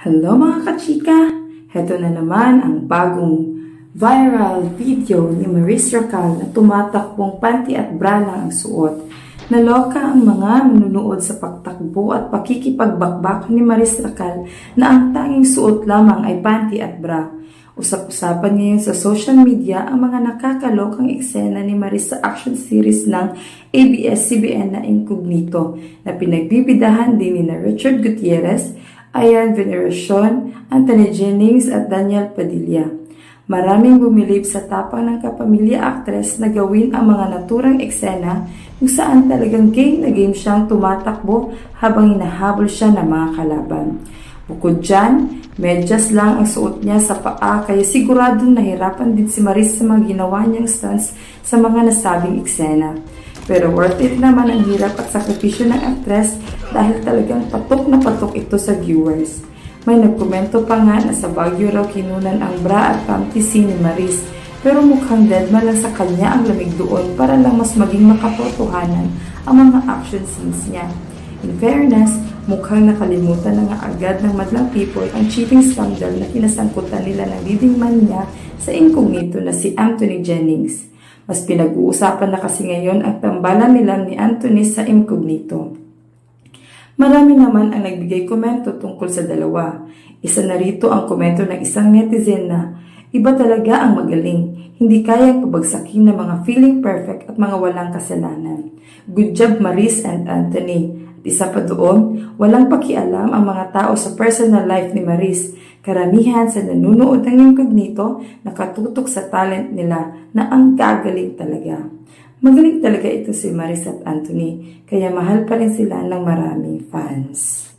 Hello mga kachika! Heto na naman ang bagong viral video ni Maris Racal na tumatakbong panty at bra lang ang suot. Naloka ang mga manunood sa pagtakbo at pakikipagbakbak ni Maris Racal na ang tanging suot lamang ay panty at bra. Usap-usapan ngayon sa social media ang mga nakakalokang eksena ni Maris sa action series ng ABS-CBN na Incognito na pinagbibidahan din ni Richard Gutierrez, Ayan Veneracion, Anthony Jennings at Daniel Padilla. Maraming bumilib sa tapang ng kapamilya aktres na gawin ang mga naturang eksena kung saan talagang game na game siyang tumatakbo habang hinahabol siya ng mga kalaban. Bukod dyan, medyas lang ang suot niya sa paa kaya siguradong nahirapan din si Maris sa mga ginawa niyang stunts sa mga nasabing eksena. Pero worth it naman ang hirap at sakripisyo ng aktres dahil talagang patok na patok ito sa viewers. May nagkomento pa nga na sa Baguio raw kinunan ang bra at panty ni Maris, pero mukhang deadma lang sa kanya ang lamig doon para lang mas maging makatotohanan ang mga action scenes niya. In fairness, mukhang nakalimutan na nga agad ng madlang people ang cheating scandal na kinasangkutan nila ng leading man niya sa Incognito na si Anthony Jennings. Mas pinag-uusapan na kasi ngayon ang tambalan nila ni Anthony sa Incognito. Marami naman ang nagbigay komento tungkol sa dalawa. Isa na rito ang komento ng isang netizen na, iba talaga ang magaling, hindi kayang pabagsakin ng mga feeling perfect at mga walang kasalanan. Good job Maris and Anthony. At isa pa doon, walang pakialam ang mga tao sa personal life ni Maris. Karamihan sa nanunood ng Incognito nakatutok sa talent nila na ang gagaling talaga. Magaling talaga ito si Maris at Anthony, kaya mahal pa rin sila ng maraming fans.